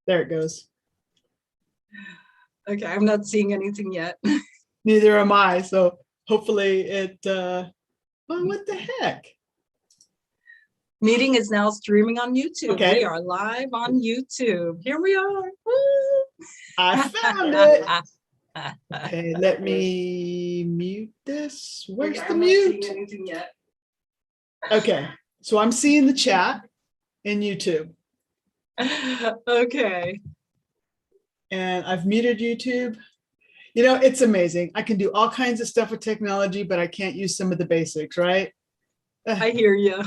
There it goes. Okay, I'm not seeing anything yet. Neither am I. So hopefully it, well, what the heck? Meeting is now streaming on YouTube. Okay. We are live on YouTube. Here we are. Woo! I found it. Okay, let me mute this. Where's the mute? I'm not seeing anything yet. Okay, so I'm seeing the chat in YouTube. Okay. And I've muted YouTube. You know, it's amazing. I can do all kinds of stuff with technology, but I can't use some of the basics, right? I hear you.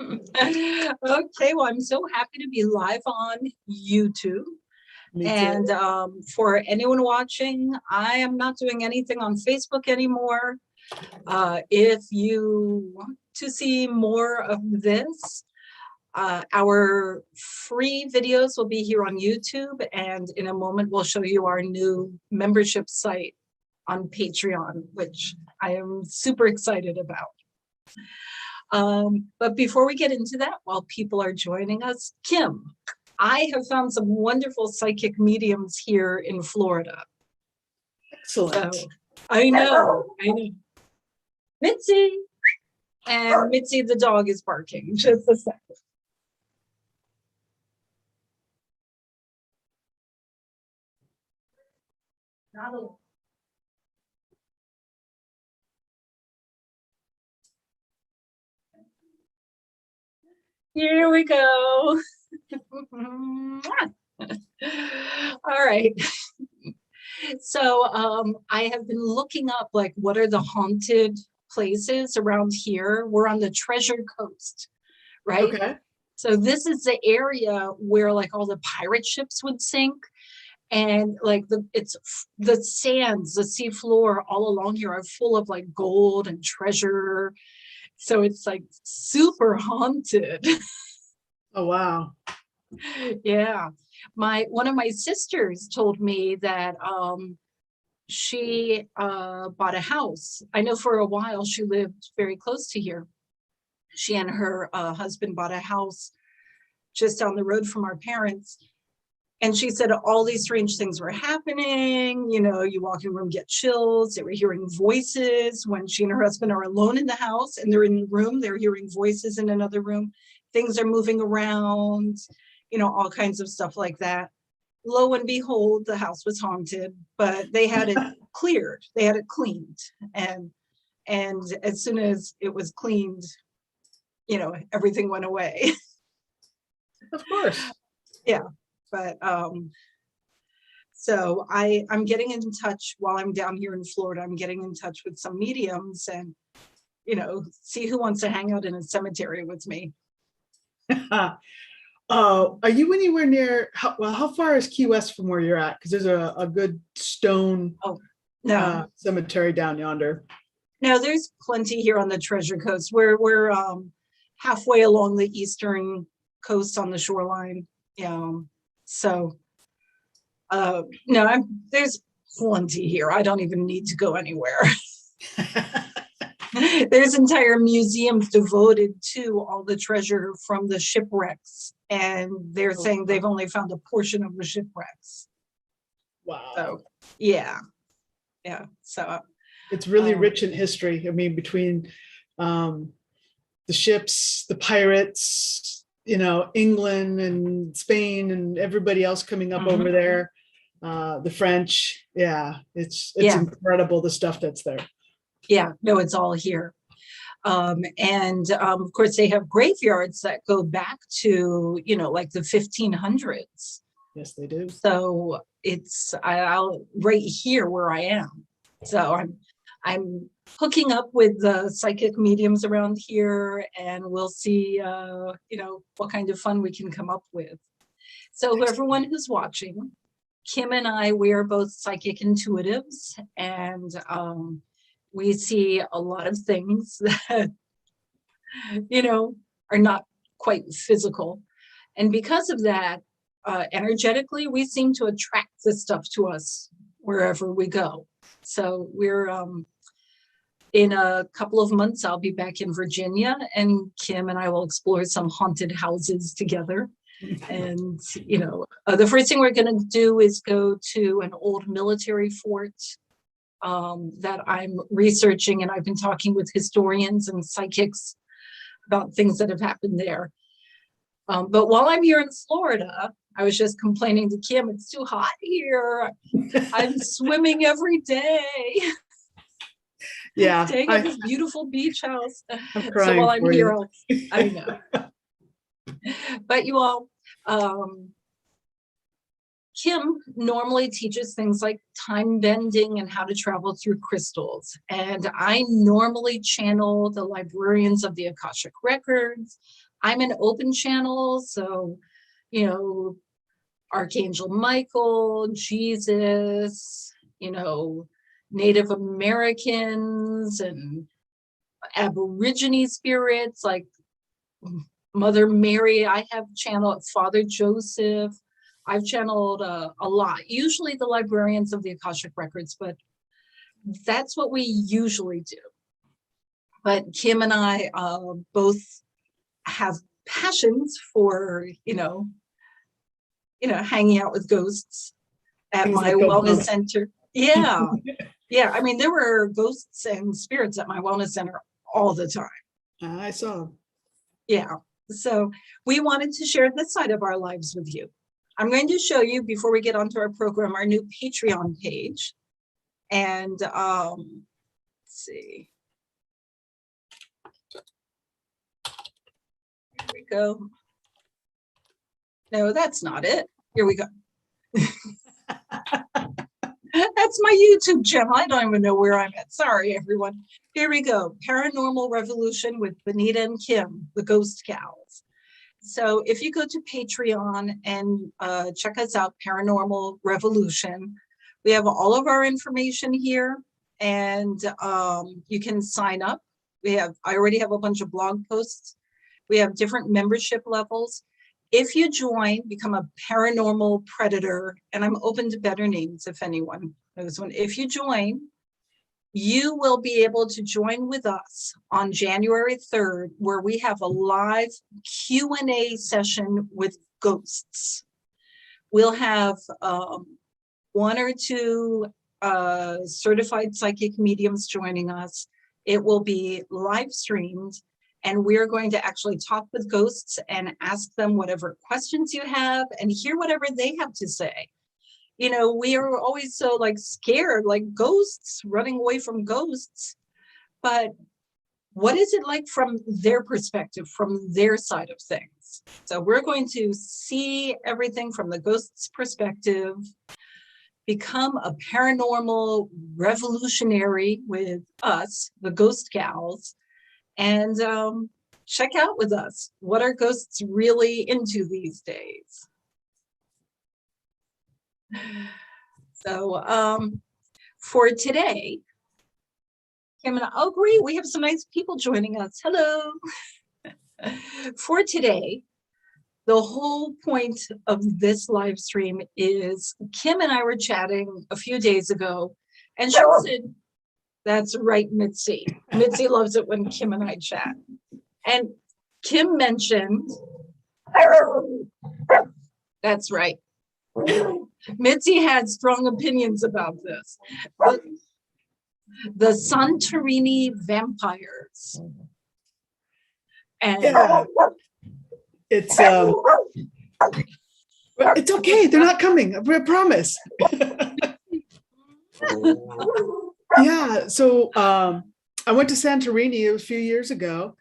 Okay, well, I'm so happy to be live on YouTube. And for anyone watching, I am not doing anything on Facebook anymore. If you want to see more of this, our free videos will be here on YouTube, and in a moment we'll show you our new membership site on Patreon, which I am super excited about. But before we get into that, while people are joining us, Kim, I have found some wonderful psychic mediums here in Florida. Excellent. So, I know. Mitzi! And Mitzi the dog is barking. Just a second. Here we go. All right. So I have been looking up, like, what are the haunted places around here? We're on the Treasure Coast, right? Okay. So this is the area where, like, all the pirate ships would sink. And like the sands, the sea floor all along here are full of like gold and treasure. So it's like super haunted. Oh, wow. Yeah. One of my sisters told me that she bought a house. I know for a while she lived very close to here. She and her husband bought a house just down the road from our parents. And she said all these strange things were happening. You know, you walk in the room, get chills. They were hearing voices when she and her husband are alone in the house and they're in the room. They're hearing voices in another room. Things are moving around, you know, all kinds of stuff like that. Lo and behold, the house was haunted, but they had it cleared. They had it cleaned. And as soon as it was cleaned, you know, everything went away. Of course. Yeah. But so I'm getting in touch while I'm down here in Florida. I'm getting in touch with some mediums and, you know, see who wants to hang out in a cemetery with me. Are you anywhere near, how far is Key West from where you're at? Because there's a good stone cemetery down yonder. No, there's plenty here on the Treasure Coast. We're halfway along the eastern coast on the shoreline. Yeah. So, no, there's plenty here. I don't even need to go anywhere. There's entire museums devoted to all the treasure from the shipwrecks. And they're saying they've only found a portion of the shipwrecks. Wow. So, yeah. Yeah. So it's really rich in history. I mean, between the ships, the pirates, you know, England and Spain and everybody else coming up over there, the French. Yeah, it's incredible, the stuff that's there. Yeah, no, it's all here. And of course, they have graveyards that go back to, you know, like the 1500s. Yes, they do. So it's I'll right here where I am. So I'm hooking up with the psychic mediums around here, and we'll see, you know, what kind of fun we can come up with. So everyone who's watching, Kim and I, we are both psychic intuitives, and we see a lot of things that, you know, are not quite physical. And because of that, energetically, we seem to attract this stuff to us wherever we go. So we're in a couple of months, I'll be back in Virginia, and Kim and I will explore some haunted houses together. And, the first thing we're going to do is go to an old military fort that I'm researching, and I've been talking with historians and psychics about things that have happened there. But while I'm here in Florida, I was just complaining to Kim, it's too hot here. I'm swimming every day. Yeah. Staying at this beautiful beach house. I'm crying so while I'm for here, you. I know. But you all, Kim normally teaches things like time bending and how to travel through crystals. And I normally channel the librarians of the Akashic Records. I'm an open channel, so, Archangel Michael, Jesus, Native Americans and Aborigine spirits like Mother Mary. I have channeled Father Joseph. I've channeled a lot, usually the librarians of the Akashic Records, but that's what we usually do. But Kim and I both have passions for, hanging out with ghosts at Things my that go wellness bump. center. Yeah. Yeah. I mean, there were ghosts and spirits at my wellness center all the time. I saw. Yeah. So we wanted to share this side of our lives with you. I'm going to show you, before we get onto our program, our new Patreon page. And let's see. Here we go. No, that's not it. Here we go. That's my YouTube channel. I don't even know where I'm at. Sorry, everyone. Here we go. Paranormal Revolution with Bonita and Kim, the Ghost Gals. So if you go to Patreon and check us out, Paranormal Revolution, we have all of our information here, and you can sign up. I already have a bunch of blog posts. We have different membership levels. If you join, become a paranormal predator, and I'm open to better names if anyone knows one. If you join, you will be able to join with us on January 3rd, where we have a live Q&A session with ghosts. We'll have one or two certified psychic mediums joining us. It will be live streamed, and we're going to actually talk with ghosts and ask them whatever questions you have and hear whatever they have to say. We are always so scared, like ghosts, running away from ghosts. But what is it like from their perspective, from their side of things? So we're going to see everything from the ghost's perspective, become a paranormal revolutionary with us, the Ghost Gals, and check out with us. What are ghosts really into these days? So for today, Kim and I agree, we have some nice people joining us. Hello. For today, the whole point of this live stream is Kim and I were chatting a few days ago, and she said, that's right, Mitzi. Mitzi loves it when Kim and I chat. And Kim mentioned, that's right. Mitzi had strong opinions about this. The Santorini vampires. And Yeah. It's okay. They're not coming. I promise. Yeah. So I went to Santorini a few years ago,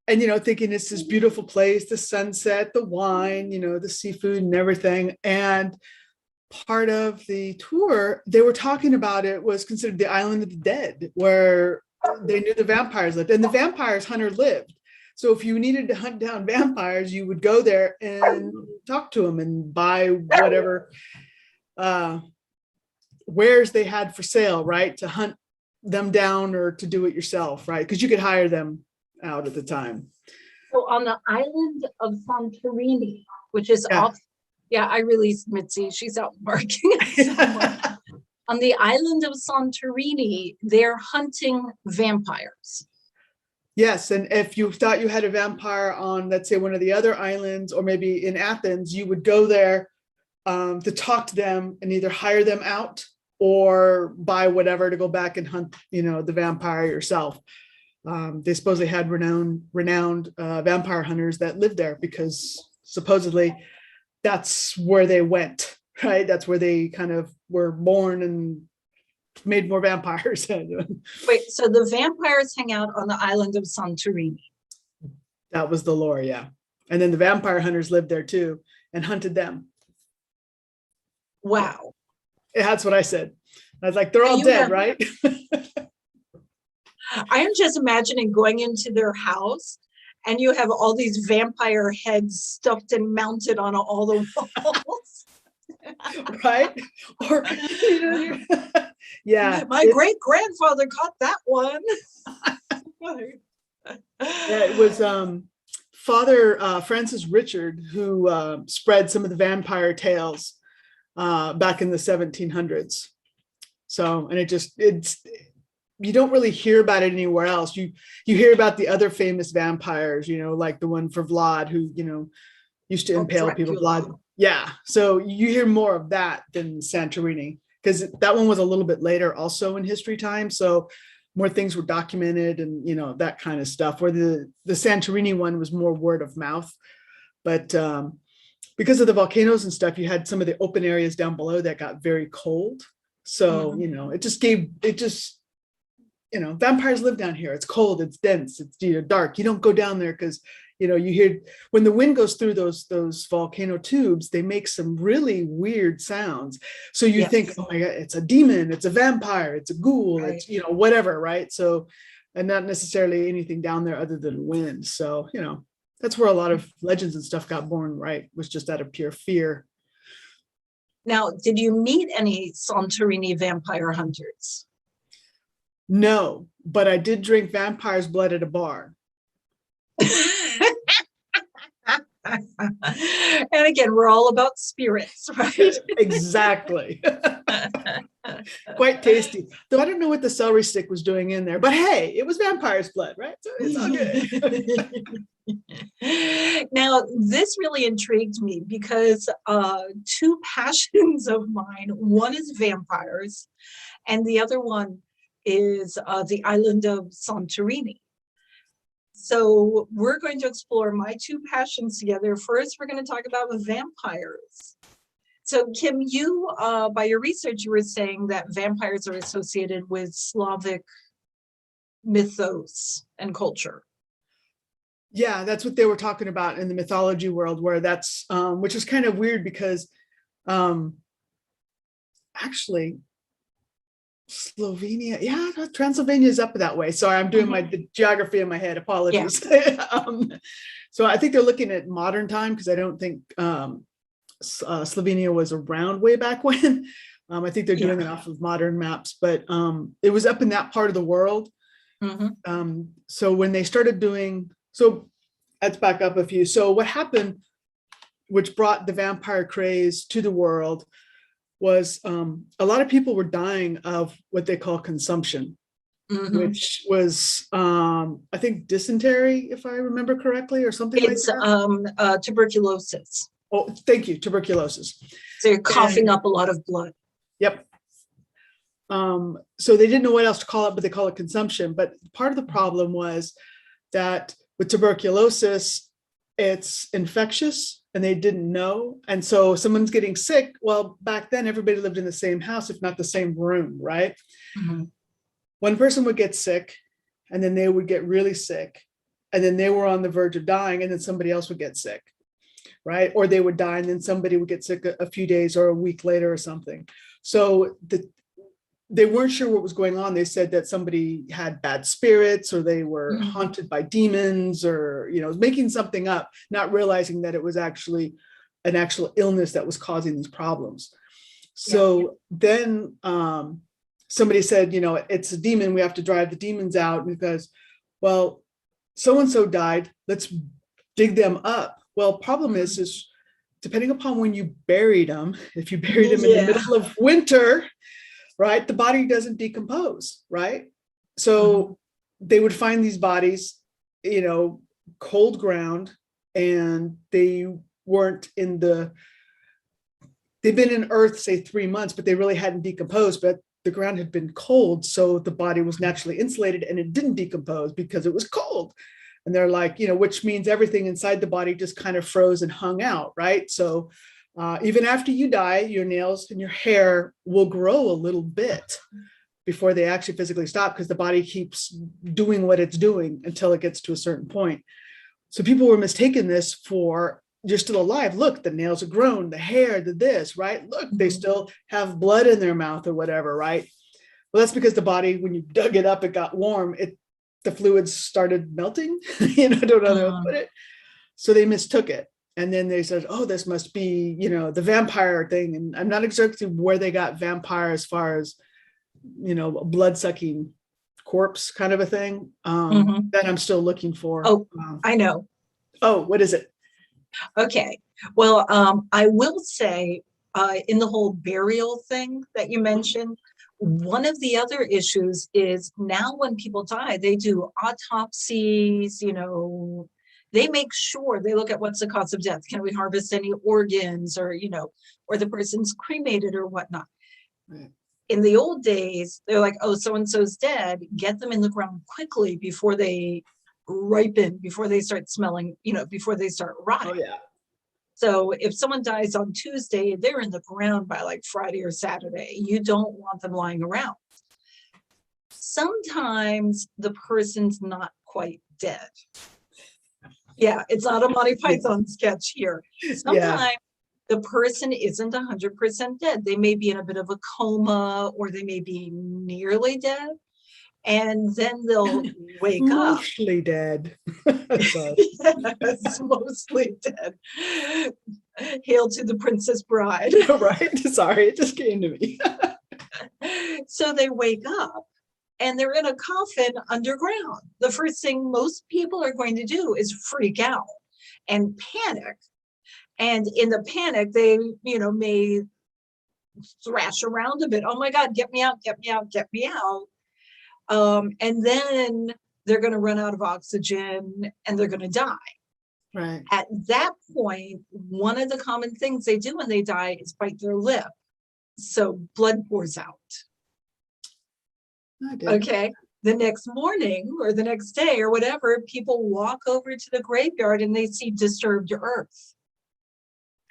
and thinking it's this beautiful place, the sunset, the wine, the seafood and everything. And part of the tour, they were talking about it was considered the island of the dead, where they knew the vampires lived, and the vampires hunter lived. So if you needed to hunt down vampires, you would go there and talk to them and buy whatever wares they had for sale, right? To hunt them down or to do it yourself, right? Because you could hire them out at the time. So on the island of Santorini, which is off, I released Mitzi, she's out marking it somewhere. On the island of Santorini, they're hunting vampires. Yes, and if you thought you had a vampire on, let's say, one of the other islands, or maybe in Athens, you would go there to talk to them and either hire them out or buy whatever to go back and hunt, the vampire yourself. They supposedly had renowned vampire hunters that lived there because supposedly that's where they went, right? That's where they kind of were born and made more vampires. Wait, so the vampires hang out on the island of Santorini. That was the lore, yeah. And then the vampire hunters lived there too and hunted them. Wow. Yeah, that's what I said. I was like, they're all dead, right? I am just imagining going into their house and you have all these vampire heads stuffed and mounted on all the walls. Right? Or, yeah. My great grandfather caught that one. Yeah, it was Father Francis Richard who spread some of the vampire tales back in the 1700s. So, and it's you don't really hear about it anywhere else. You hear about the other famous vampires, like the one for Vlad who, used to impale people. Vlad. Yeah. So you hear more of that than Santorini, because that one was a little bit later also in history time. So more things were documented and, that kind of stuff, where the Santorini one was more word of mouth. But because of the volcanoes and stuff, you had some of the open areas down below that got very cold. So, vampires live down here. It's cold, it's dense, it's dark. You don't go down there because, you hear when the wind goes through those volcano tubes, they make some really weird sounds. So you think, oh my God, it's a demon, it's a vampire, it's a ghoul, right. It's, whatever, right? So, and not necessarily anything down there other than wind. So, that's where a lot of legends and stuff got born, right? Was just out of pure fear. Now, did you meet any Santorini vampire hunters? No, but I did drink vampire's blood at a bar. And again, we're all about spirits, right? Exactly. Quite tasty. Though I don't know what the celery stick was doing in there, but hey, it was vampire's blood, right? So it's all good. Now, this really intrigued me because two passions of mine, one is vampires, and the other one is the island of Santorini. So we're going to explore my two passions together. First, we're going to talk about vampires. So Kim, you, by your research, you were saying that vampires are associated with Slavic mythos and culture. Yeah, that's what they were talking about in the mythology world, where that's, which is kind of weird because actually, Slovenia, yeah, Transylvania is up that way. Sorry, I'm doing the geography in my head. Apologies. Yeah. So I think they're looking at modern time because I don't think Slovenia was around way back when. I think they're doing it off of modern maps, but it was up in that part of the world. So when they started doing, so let's back up a few. So what happened, which brought the vampire craze to the world, was a lot of people were dying of what they call consumption, which was, I think, dysentery, if I remember correctly, or something like that. It's tuberculosis. Oh, thank you, tuberculosis. So you're coughing up a lot of blood. Yep. So they didn't know what else to call it, but they call it consumption. But part of the problem was that with tuberculosis, it's infectious and they didn't know. And so someone's getting sick. Well, back then, everybody lived in the same house, if not the same room, right? One person would get sick and then they would get really sick. And then they were on the verge of dying and then somebody else would get sick, right? Or they would die and then somebody would get sick a few days or a week later or something. So they weren't sure what was going on. They said that somebody had bad spirits or they were haunted by demons or, making something up, not realizing that it was actually an actual illness that was causing these problems. So then somebody said, it's a demon. We have to drive the demons out because, well, so-and-so died. Let's dig them up. Well, problem is depending upon when you buried them, if you buried them in the middle of winter, right, the body doesn't decompose, right? So they would find these bodies cold ground, and they weren't they've been in earth, say 3 months, but they really hadn't decomposed, but the ground had been cold. So the body was naturally insulated and it didn't decompose because it was cold. And they're like, which means everything inside the body just kind of froze and hung out. Right. So even after you die, your nails and your hair will grow a little bit before they actually physically stop, because the body keeps doing what it's doing until it gets to a certain point. So people were mistaking this for, you're still alive. Look, the nails are grown, the hair, the this, right? Look, they still have blood in their mouth or whatever, right? Well, that's because the body, when you dug it up, it got warm. The fluids started melting. I don't know how to put it. So they mistook it. And then they said, oh, this must be, the vampire thing. And I'm not exactly where they got vampire as far as, blood-sucking corpse kind of a thing. That I'm still looking for. Oh, I know. Oh, what is it? Okay. Well, I will say in the whole burial thing that you mentioned, one of the other issues is now when people die, they do autopsies, they make sure they look at what's the cause of death. Can we harvest any organs, or the person's cremated or whatnot. Right. In the old days, they're like, oh, so-and-so's dead, get them in the ground quickly before they ripen, before they start smelling, before they start rotting. Oh, yeah. So if someone dies on Tuesday, they're in the ground by like Friday or Saturday. You don't want them lying around. Sometimes the person's not quite dead. Yeah, it's not a Monty Python sketch here. Sometimes the person isn't 100% dead. They may be in a bit of a coma, or they may be nearly dead. And then they'll wake up. Mostly dead. Yes, mostly dead. Hail to the Princess Bride. Right? Sorry, it just came to me. So they wake up and they're in a coffin underground. The first thing most people are going to do is freak out and panic. And in the panic, they, may thrash around a bit. Oh my God, get me out, get me out, get me out. And then they're going to run out of oxygen and they're going to die. Right. At that point, one of the common things they do when they die is bite their lip. So blood pours out. Okay. The next morning or the next day or whatever, people walk over to the graveyard and they see disturbed earth.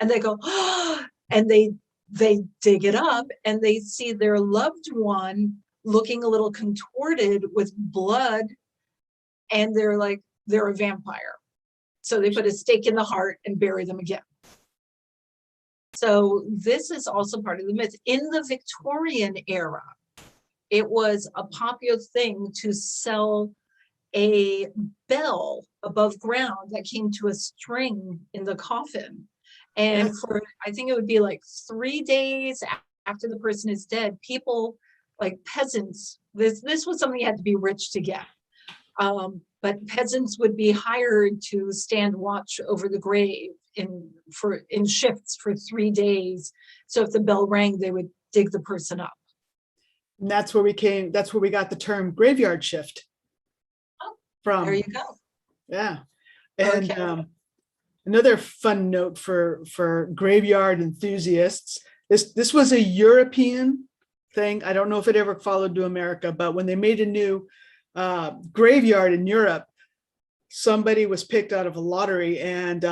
And they go, oh, and they dig it up and they see their loved one looking a little contorted with blood, and they're like, they're a vampire. So they put a stake in the heart and bury them again. So this is also part of the myth. In the Victorian era, it was a popular thing to sell a bell above ground that came to a string in the coffin. And for, I think it would be like 3 days after the person is dead, people like peasants, this was something you had to be rich to get. But peasants would be hired to stand watch over the grave in shifts for 3 days. So if the bell rang, they would dig the person up. And that's where we got the term graveyard shift from. There you go. Yeah. And another fun note for graveyard enthusiasts, this was a European thing. I don't know if it ever followed to America, but when they made a new graveyard in Europe, somebody was picked out of a lottery, and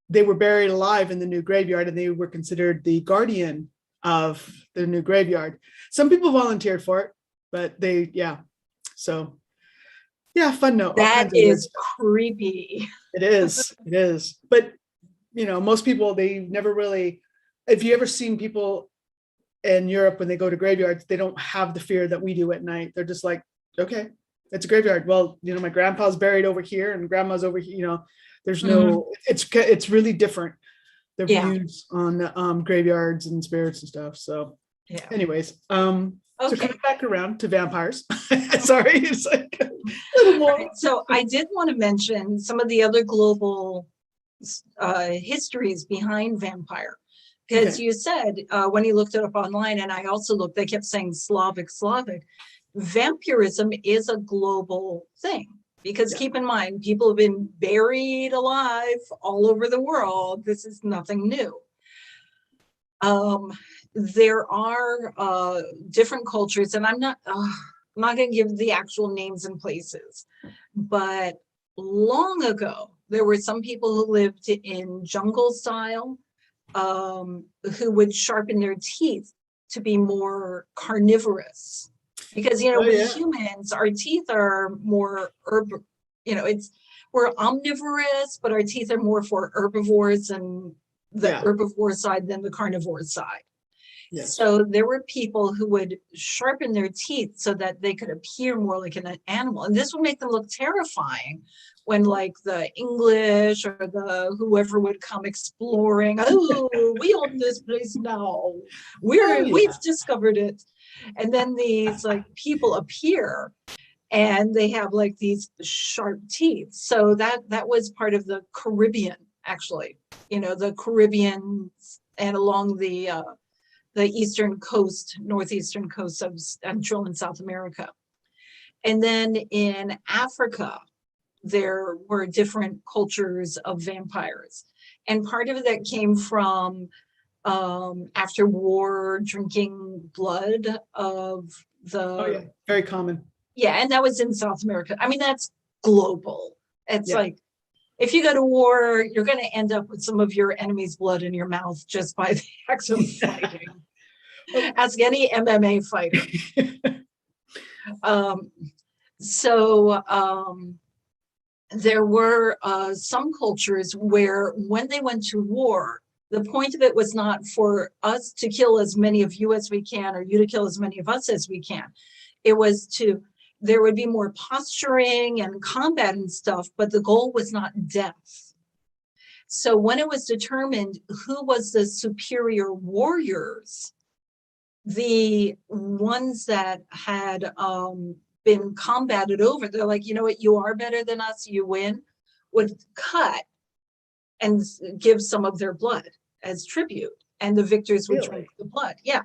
they were buried alive in the new graveyard, and they were considered the guardian of the new graveyard. Some people volunteered for it, but so fun note. That is creepy. It is. But most people, they never really, if you ever seen people in Europe when they go to graveyards, they don't have the fear that we do at night. They're just like, okay, it's a graveyard. Well, my grandpa's buried over here and grandma's over here. There's no, it's really different. Their views on graveyards and spirits and stuff. So anyways, so coming back around to vampires. Sorry, it's like a little more. Right, so I did want to mention some of the other global histories behind vampire. Because you said when you looked it up online, and I also looked, they kept saying Slavic. Vampirism is a global thing. Because Yeah. keep in mind, people have been buried alive all over the world. This is nothing new. There are different cultures, and I'm not going to give the actual names and places, but long ago, there were some people who lived in jungle style, who would sharpen their teeth to be more carnivorous. Because, Oh, we yeah. humans, our teeth are more we're omnivorous, but our teeth are more for herbivores and the Yeah. herbivore side than the carnivore side. Yes. So there were people who would sharpen their teeth so that they could appear more like an animal. And this would make them look terrifying when like the English or the whoever would come exploring. Oh, we own this place now. We've discovered it. And then these like people appear and they have like these sharp teeth. So that was part of the Caribbean, actually, the Caribbean and along the eastern coast, northeastern coast of Central and South America. And then in Africa, there were different cultures of vampires. And part of that came from after war, drinking blood of the... Very common. Yeah, and that was in South America. I mean, that's global. It's like, if you go to war, you're going to end up with some of your enemy's blood in your mouth just by the act of fighting. Ask any MMA fighter. There were some cultures where when they went to war, the point of it was not for us to kill as many of you as we can, or you to kill as many of us as we can. It was there would be more posturing and combat and stuff, but the goal was not death. So when it was determined who was the superior warriors, the ones that had been combated over, they're like, you know what, you are better than us, you win, would cut and give some of their blood as tribute. And the victors would drink the blood. Yeah.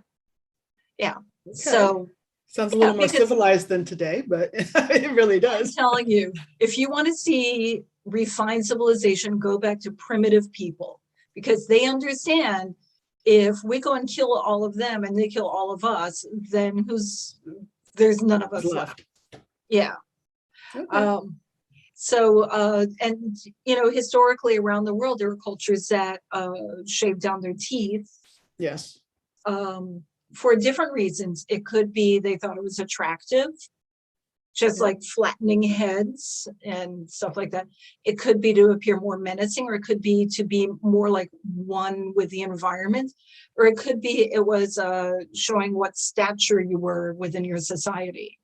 Okay. So sounds a little more civilized than today, but it really does. I'm telling you, if you want to see refined civilization, go back to primitive people, because they understand if we go and kill all of them and they kill all of us, then there's none of us left. Yeah. Okay. Historically around the world, there were cultures that shaved down their teeth. Yes. For different reasons. It could be they thought it was attractive, just like flattening heads and stuff like that. It could be to appear more menacing, or it could be to be more like one with the environment, or it could be it was showing what stature you were within your society.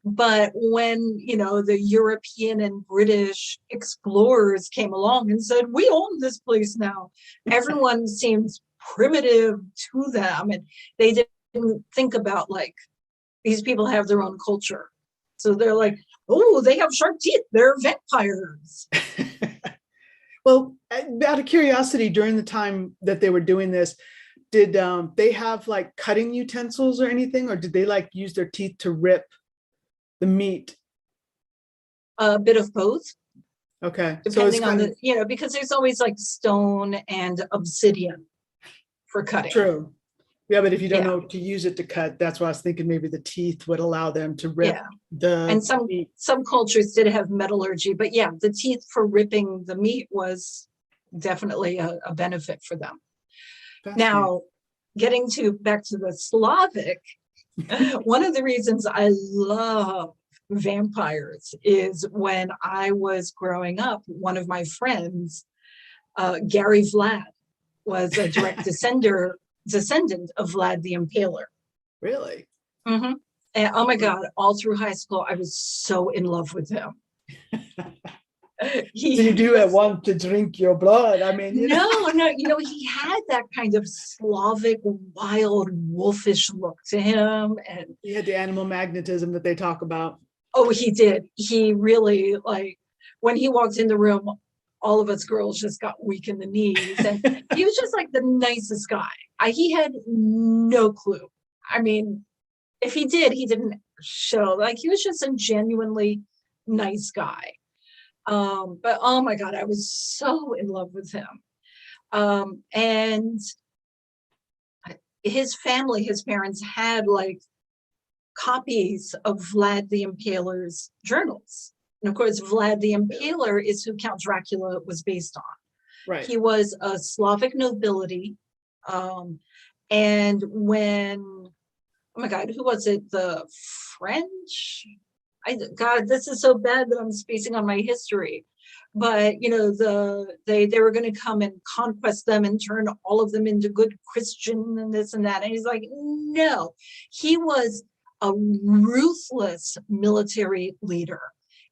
But when, the European and British explorers came along and said, we own this place now, everyone seemed primitive to them, and they didn't think about like these people have their own culture, so they're like, oh, they have sharp teeth, they're vampires. Well, out of curiosity, during the time that they were doing this, did they have like cutting utensils or anything, or did they like use their teeth to rip the meat? A bit of both. Okay. Depending on because there's always like stone and obsidian for cutting. True. Yeah, but if you don't know to use it to cut, that's why I was thinking maybe the teeth would allow them to rip and some cultures did have metallurgy, but the teeth for ripping the meat was definitely a benefit for them. Now, getting back to the Slavic, one of the reasons I love vampires is when I was growing up, one of my friends, Gary Vlad, was a direct descendant of Vlad the Impaler. Really? Mm-hmm. And oh my God, all through high school, I was so in love with him. You do want to drink your blood. I mean, no, he had that kind of Slavic, wild, wolfish look to him. And he had the animal magnetism that they talk about. Oh, he did. He really, like, when he walked in the room, all of us girls just got weak in the knees. And he was just like the nicest guy. He had no clue. I mean, if he did, he didn't show. Like, he was just a genuinely nice guy. But oh my God, I was so in love with him. And his family, his parents had like copies of Vlad the Impaler's journals. And of course, Vlad the Impaler is who Count Dracula was based on. Right. He was a Slavic nobility. And when, oh my God, who was it? The French? God, this is so bad that I'm spacing on my history. But you know, they were going to come and conquest them and turn all of them into good Christian and this and that. And he's like, no, he was a ruthless military leader.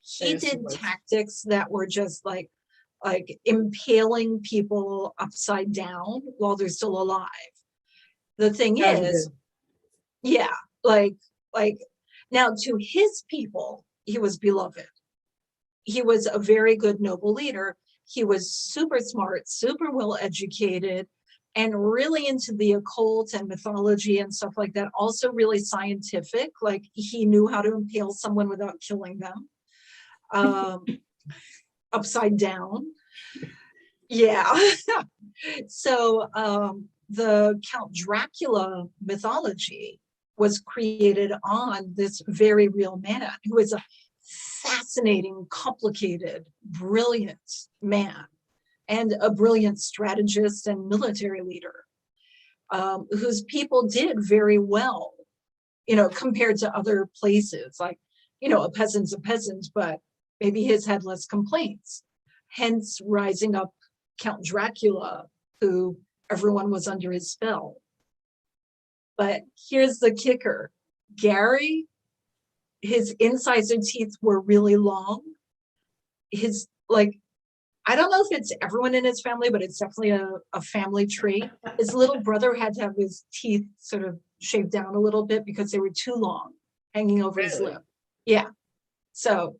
He did tactics that were just like impaling people upside down while they're still alive. The thing is, yeah, like now to his people, he was beloved. He was a very good, noble leader. He was super smart, super well educated, and really into the occult and mythology and stuff like that. Also really scientific. Like he knew how to impale someone without killing them. Upside down. Yeah. So the Count Dracula mythology was created on this very real man who is a fascinating, complicated, brilliant man and a brilliant strategist and military leader whose people did very well, you know, compared to other places. Like, you know, a peasant's a peasant, but maybe his had less complaints. Hence rising up Count Dracula, who everyone was under his spell. But here's the kicker. Gary, his incisor teeth were really long. His, like, I don't know if it's everyone in his family, but it's definitely a family trait. His little brother had to have his teeth sort of shaved down a little bit because they were too long, hanging over his lip. Yeah. So,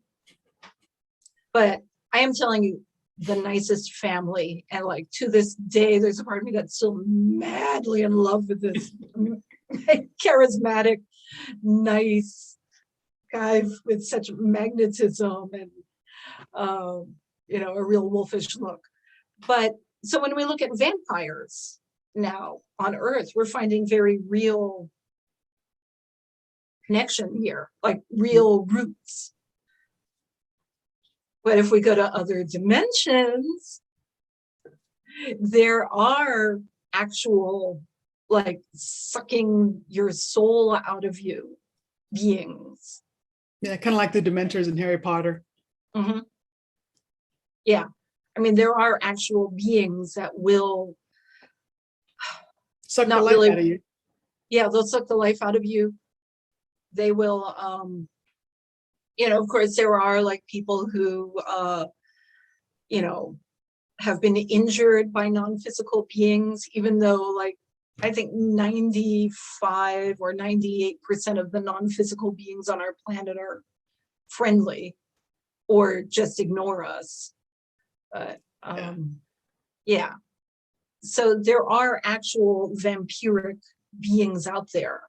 but I am telling you, the nicest family. And like to this day, there's a part of me that's still madly in love with this charismatic, nice guy with such magnetism and, you know, a real wolfish look. But so when we look at vampires now on Earth, we're finding very real connection here, like real roots. But if we go to other dimensions, there are actual, like, sucking your soul out of you beings. Yeah, kind of like the Dementors in Harry Potter. Mm-hmm. Yeah. I mean, there are actual beings that will suck the life out of you. Yeah, they'll suck the life out of you. They will, you know, of course, there are like people who, you know, have been injured by non-physical beings, even though like, I think 95 or 98% of the non-physical beings on our planet are friendly or just ignore us. But yeah. So there are actual vampiric beings out there.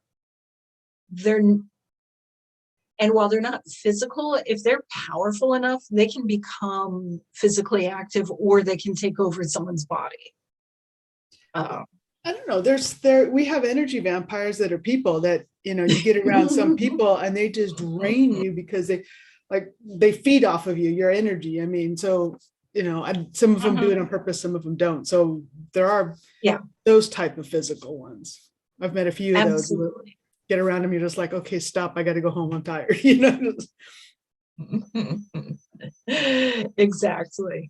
And while they're not physical, if they're powerful enough, they can become physically active or they can take over someone's body. I don't know. We have energy vampires that are people that, you know, you get around some people and they just drain you because they feed off of you, your energy. I mean, so, you know, some of them do it on purpose, some of them don't. So there are those type of physical ones. I've met a few of those. Absolutely. Get around them, you're just like, okay, stop, I got to go home, I'm tired. You know. Exactly.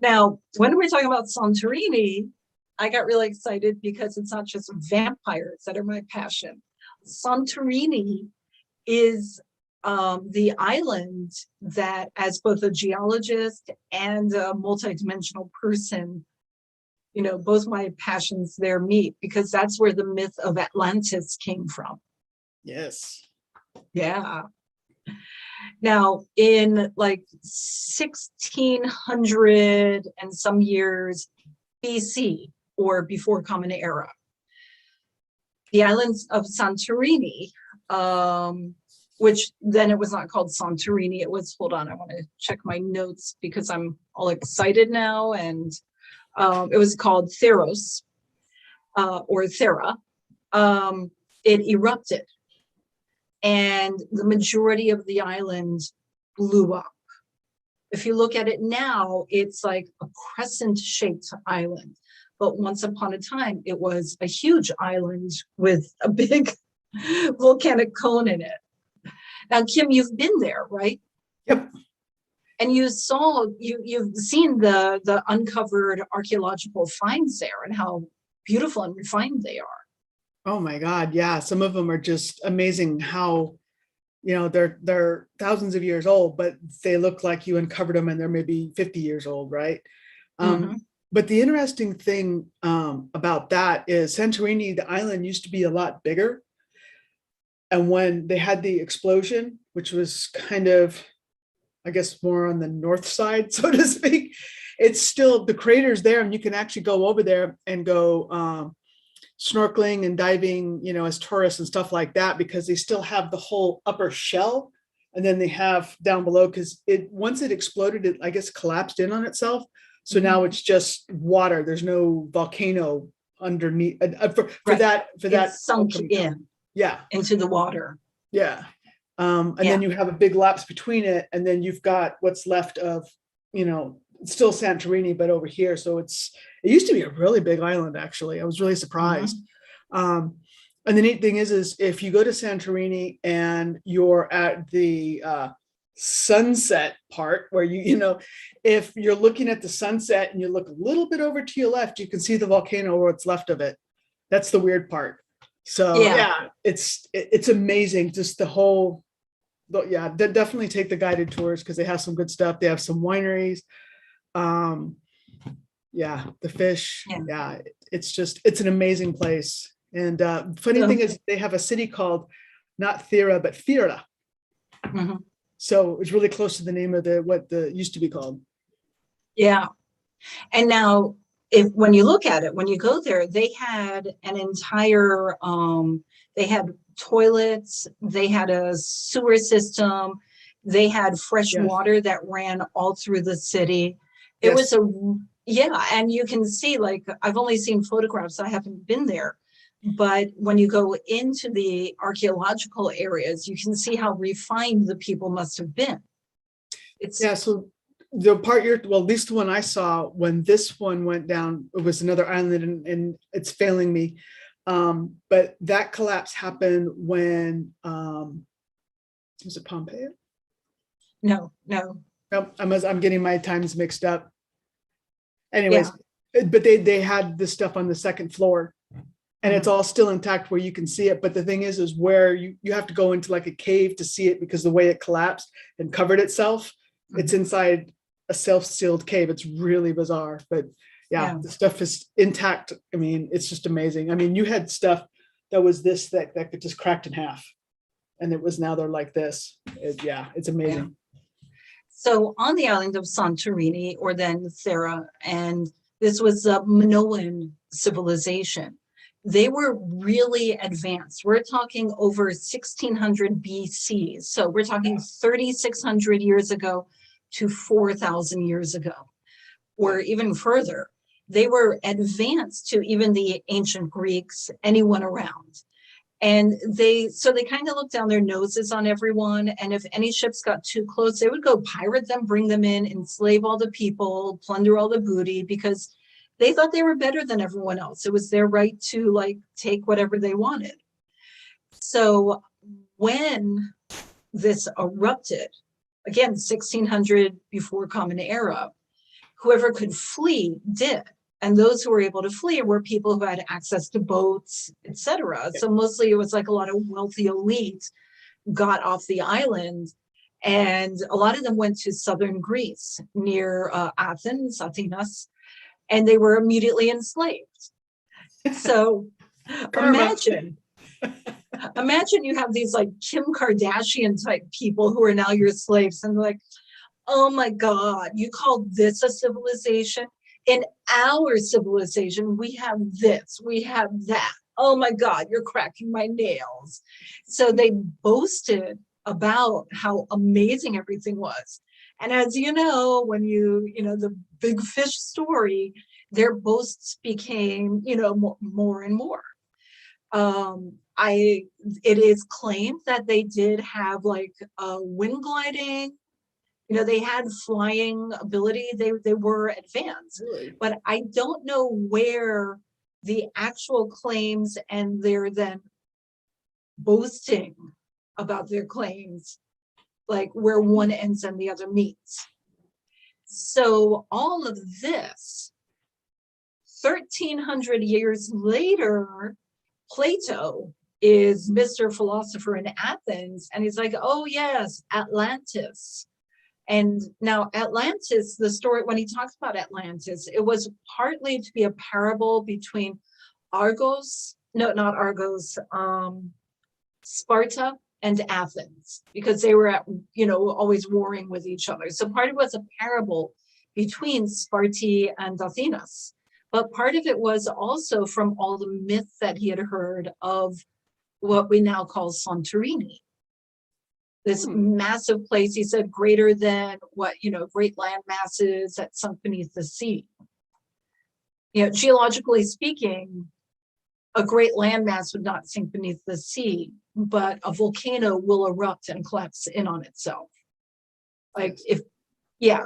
Now, when we're talking about Santorini, I got really excited because it's not just vampires that are my passion. Santorini is the island that, as both a geologist and a multidimensional person, you know, both my passions there meet, because that's where the myth of Atlantis came from. Yes. Yeah. Now, in like 1600 and some years BC, or before Common Era, the islands of Santorini which then it was not called Santorini. It was, hold on, I want to check my notes because I'm all excited now. And it was called Theros, or Thera. It erupted, and the majority of the island blew up. If you look at it now, it's like a crescent-shaped island. But once upon a time, it was a huge island with a big volcanic cone in it. Now, Kim, you've been there, right? Yep. And you've seen the uncovered archaeological finds there and how beautiful and refined they are. Oh my God. Yeah. Some of them are just amazing how, they're thousands of years old, but they look like you uncovered them and they're maybe 50 years old, right? But the interesting thing about that is Santorini, the island, used to be a lot bigger. And when they had the explosion, which was kind of, I guess, more on the north side, so to speak, it's still, the crater's there, and you can actually go over there and go snorkeling and diving, as tourists and stuff like that, because they still have the whole upper shell. And then they have down below, because once it exploded, it, I guess, collapsed in on itself. So now it's just water. There's no volcano underneath for that. It's sunk in. Yeah. Into the water. Yeah. And then you have a big lapse between it. And then you've got what's left of, it's still Santorini, but over here. So it used to be a really big island, actually. I was really surprised. And the neat thing is if you go to Santorini and you're at the sunset part where if you're looking at the sunset and you look a little bit over to your left, you can see the volcano or what's left of it. That's the weird part. So yeah, it's amazing. Just the whole, definitely take the guided tours because they have some good stuff. They have some wineries. The fish. Yeah, it's an amazing place. And funny thing is they have a city called not Thera, but Thera. So it's really close to the name of what used to be called. Yeah. And now, when you look at it, when you go there, they had an entire, they had toilets, they had a sewer system, they had fresh water that ran all through the city. It was and you can see, like, I've only seen photographs, I haven't been there. But when you go into the archaeological areas, you can see how refined the people must have been. So the part at least the one I saw when this one went down, it was another island, and it's failing me. But that collapse happened when, was it Pompeii? No. I'm getting my times mixed up. Anyways, but they had this stuff on the second floor. And it's all still intact where you can see it. But the thing is where you have to go into like a cave to see it, because the way it collapsed and covered itself, it's inside a self-sealed cave. It's really bizarre. But the stuff is intact. I mean, it's just amazing. I mean, you had stuff that was this thick that could just cracked in half. And now they're like this. It's amazing. So on the island of Santorini, or then Thera, and this was a Minoan civilization. They were really advanced. We're talking over 1600 BC. So we're talking 3,600 years ago to 4,000 years ago, or even further. They were advanced to even the ancient Greeks, anyone around. And they kind of looked down their noses on everyone. And if any ships got too close, they would go pirate them, bring them in, enslave all the people, plunder all the booty, because they thought they were better than everyone else. It was their right to take whatever they wanted. So when this erupted, again, 1600 before Common Era, whoever could flee did. And those who were able to flee were people who had access to boats, etc. So mostly it was like a lot of wealthy elite got off the island, and a lot of them went to southern Greece near Athens, and they were immediately enslaved. So imagine you have these like Kim Kardashian type people who are now your slaves, and they're like, oh my God, you call this a civilization? In our civilization, we have this, we have that. Oh my God, you're cracking my nails. So they boasted about how amazing everything was. And as you know, when the big fish story, their boasts became, more and more. It is claimed that they did have like wind gliding, they had flying ability, they were advanced. Really? But I don't know where the actual claims and their then boasting about their claims, like where one ends and the other meets. So all of this, 1300 years later, Plato is Mr. Philosopher in Athens, and he's like, oh yes, Atlantis. And now Atlantis, the story, when he talks about Atlantis, it was partly to be a parable between Sparta and Athens, because they were always warring with each other. So part of it was a parable between Sparti and Athenas. But part of it was also from all the myths that he had heard of what we now call Santorini. This massive place, he said, greater than great land masses that sunk beneath the sea. Geologically speaking, a great landmass would not sink beneath the sea, but a volcano will erupt and collapse in on itself.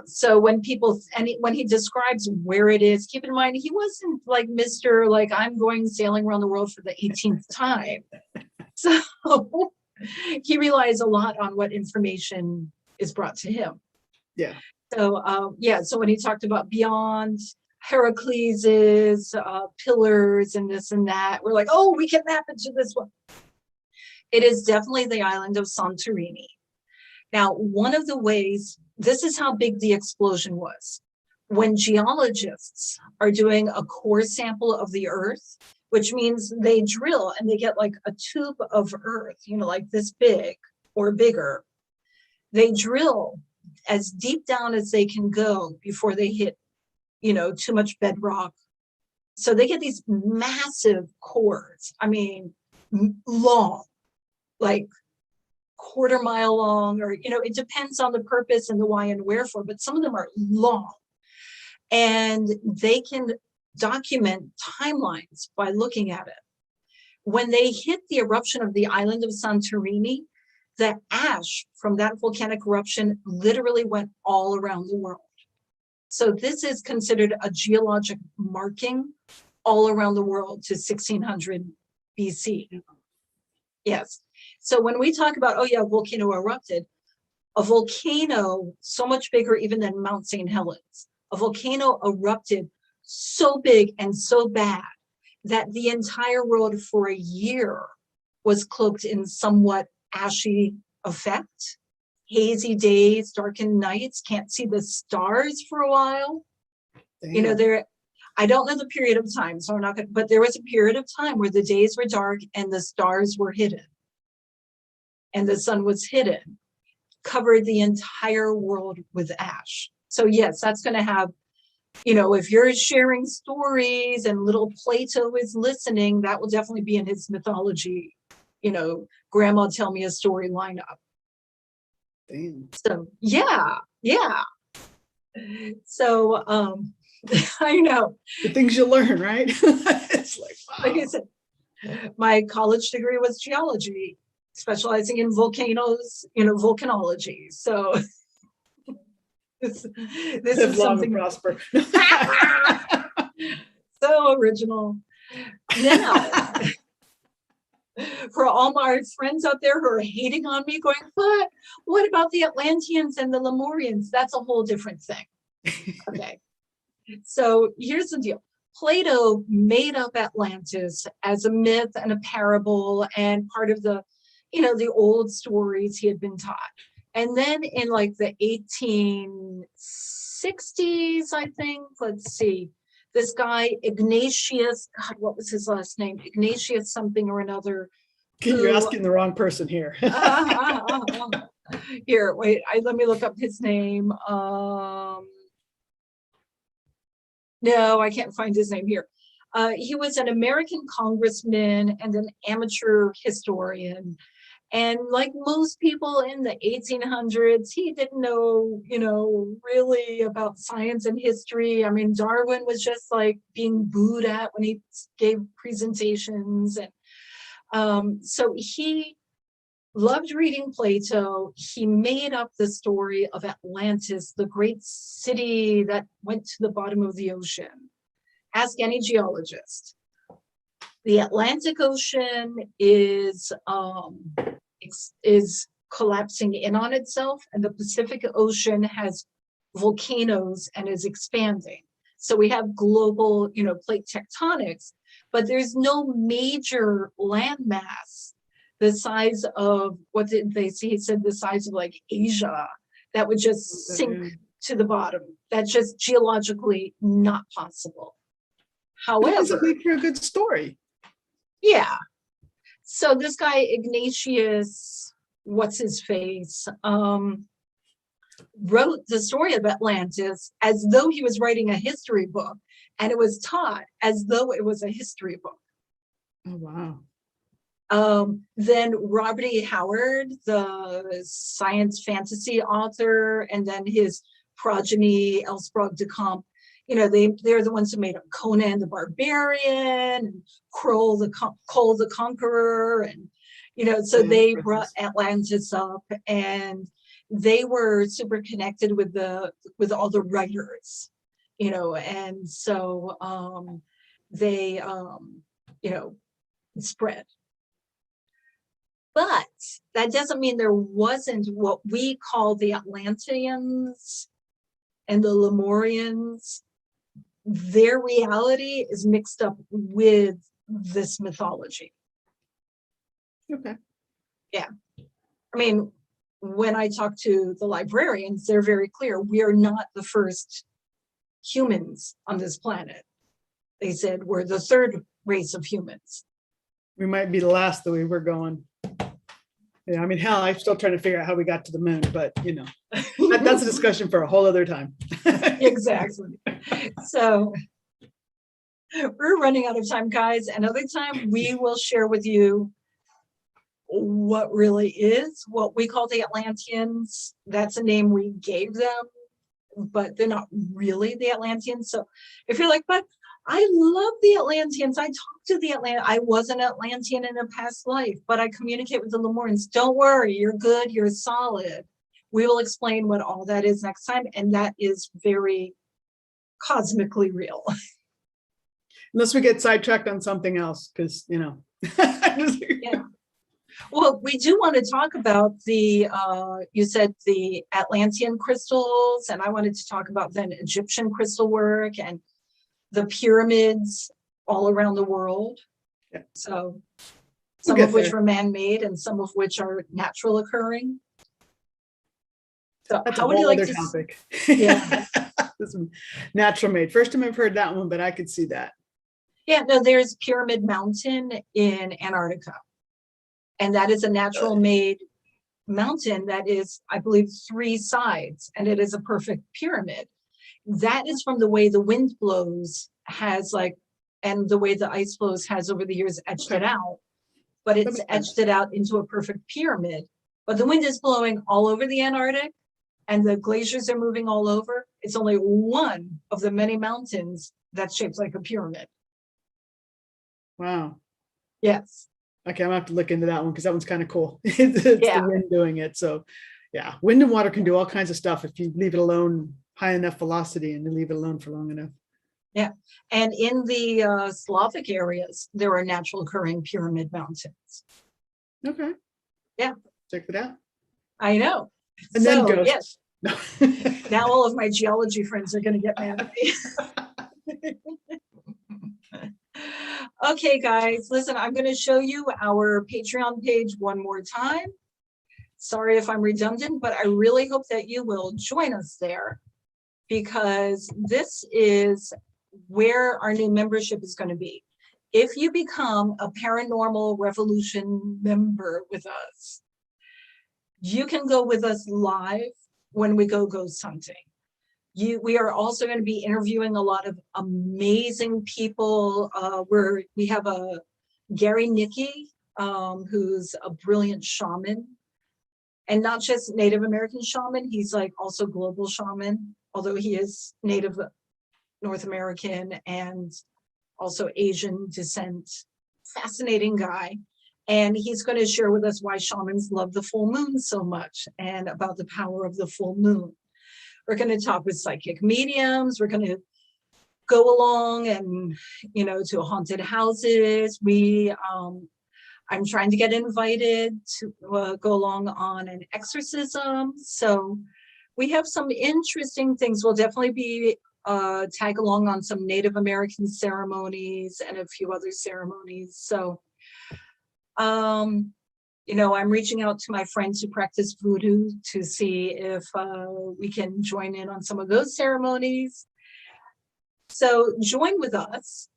So when when he describes where it is, keep in mind, he wasn't like Mr. like, I'm going sailing around the world for the 18th time. So he relies a lot on what information is brought to him. Yeah. So, so when he talked about beyond Heracles's pillars and this and that, we're like, oh, we can map it to this one. It is definitely the island of Santorini. Now, one of the ways, this is how big the explosion was. When geologists are doing a core sample of the earth, which means they drill and they get like a tube of earth, like this big or bigger. They drill as deep down as they can go before they hit, too much bedrock. So they get these massive cores. I mean, long, like quarter-mile long, or, it depends on the purpose and the why and wherefore, but some of them are long. And they can document timelines by looking at it. When they hit the eruption of the island of Santorini, the ash from that volcanic eruption literally went all around the world. So this is considered a geologic marking all around the world to 1600 BC. Yes. So when we talk about, volcano erupted, a volcano so much bigger even than Mount St. Helens, a volcano erupted so big and so bad that the entire world for a year was cloaked in somewhat ashy effect. Hazy days, darkened nights, can't see the stars for a while. Damn. I don't know the period of time, so I'm not gonna, but there was a period of time where the days were dark and the stars were hidden. And the sun was hidden, covered the entire world with ash. So yes, that's gonna have, if you're sharing stories and little Plato is listening, that will definitely be in his mythology, grandma tell me a story lineup. Damn. So yeah. So I know. The things you learn, right? It's like, wow. Like I said, my college degree was geology, specializing in volcanoes, volcanology. So this is something prosper. so original. Now, for all my friends out there who are hating on me, going, but what about the Atlanteans and the Lemurians? That's a whole different thing. Okay. So here's the deal. Plato made up Atlantis as a myth and a parable and part of the, the old stories he had been taught. And then in like the 1860s, I think, let's see, this guy, Ignatius, God, what was his last name? Ignatius something or another. You're asking the wrong person here. Here, wait, let me look up his name. No, I can't find his name here. He was an American congressman and an amateur historian. And like most people in the 1800s, he didn't know, really about science and history. I mean, Darwin was just like being booed at when he gave presentations. And so he loved reading Plato. He made up the story of Atlantis, the great city that went to the bottom of the ocean. Ask any geologist. The Atlantic Ocean is collapsing in on itself, and the Pacific Ocean has volcanoes and is expanding. So we have global, plate tectonics, but there's no major landmass the size of, what did they see? He said the size of like Asia that would just sink to the bottom. That's just geologically not possible. However, it's make for a good story. Yeah. So this guy, Ignatius, what's his face, wrote the story of Atlantis as though he was writing a history book, and it was taught as though it was a history book. Oh, wow. Then Robert E. Howard, the science fantasy author, and then his progeny, L. Sprague de Camp, they're the ones who made up Conan the Barbarian, and Cole the Conqueror, and so they brought Atlantis up, and they were super connected with all the writers, and so they spread. But that doesn't mean there wasn't what we call the Atlanteans and the Lemurians. Their reality is mixed up with this mythology. Okay. Yeah. I mean, when I talk to the librarians, they're very clear. We are not the first humans on this planet. They said we're the third race of humans. We might be the last the way we're going. Yeah, I mean, hell, I'm still trying to figure out how we got to the moon, but that's a discussion for a whole other time. Exactly. So we're running out of time, guys. Another time we will share with you what really is what we call the Atlanteans. That's a name we gave them, but they're not really the Atlanteans. So if you're like, but I love the Atlanteans, I talked to the Atlanteans, I was an Atlantean in a past life, but I communicate with the Lemurians. Don't worry, you're good, you're solid. We will explain what all that is next time, and that is very cosmically real. Unless we get sidetracked on something else, because Yeah. Well, we do want to talk about the, you said the Atlantean crystals, and I wanted to talk about then Egyptian crystal work and the pyramids all around the world. Yeah. So some of which were man-made and some of which are natural occurring. So that's how a would you whole like other to topic. Yeah. This one, natural made. First time I've heard that one, but I could see that. Yeah, no, there's Pyramid Mountain in Antarctica. And that is a natural made mountain that is, I believe, 3 sides, and it is a perfect pyramid. That is from the way the wind blows and the way the ice flows has over the years etched it out, but it's etched it out into a perfect pyramid. But the wind is blowing all over the Antarctic and the glaciers are moving all over. It's only one of the many mountains that's shaped like a pyramid. Wow. Yes. Okay, I'm gonna have to look into that one because that one's kind of cool. It's the wind doing it. So yeah, wind and water can do all kinds of stuff if you leave it alone high enough velocity and you leave it alone for long enough. Yeah. And in the Slavic areas, there are natural occurring pyramid mountains. Okay. Yeah. Check it out. I know. And so, then ghosts. Yes. Now all of my geology friends are going to get mad at me. Okay, guys, listen, I'm going to show you our Patreon page one more time. Sorry if I'm redundant, but I really hope that you will join us there, because this is where our new membership is going to be. If you become a Paranormal Revolution member with us, you can go with us live when we go ghost hunting. We are also going to be interviewing a lot of amazing people. We have a Gary Nicky who's a brilliant shaman, and not just Native American shaman. He's like also global shaman, although he is Native North American and also Asian descent. Fascinating guy. And he's going to share with us why shamans love the full moon so much and about the power of the full moon. We're going to talk with psychic mediums. We're going to go along and, to haunted houses. I'm trying to get invited to go along on an exorcism. So we have some interesting things. We'll definitely be tag along on some Native American ceremonies and a few other ceremonies. So, I'm reaching out to my friends who practice voodoo to see if we can join in on some of those ceremonies. So join with us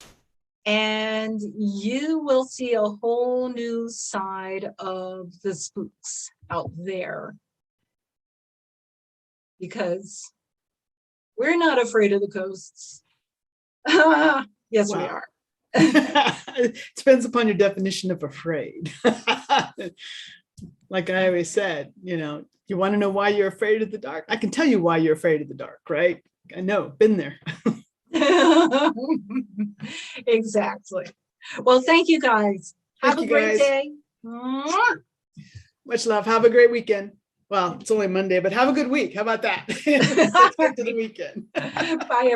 and you will see a whole new side of the spooks out there, because we're not afraid of the ghosts. Yes, we are. It depends upon your definition of afraid. Like I always said, you want to know why you're afraid of the dark? I can tell you why you're afraid of the dark, right? I know, been there. Exactly. Well, thank you guys. Have a great day. Much love. Have a great weekend. Well, it's only Monday, but have a good week. How about that? Let's get to the weekend. Bye, everyone.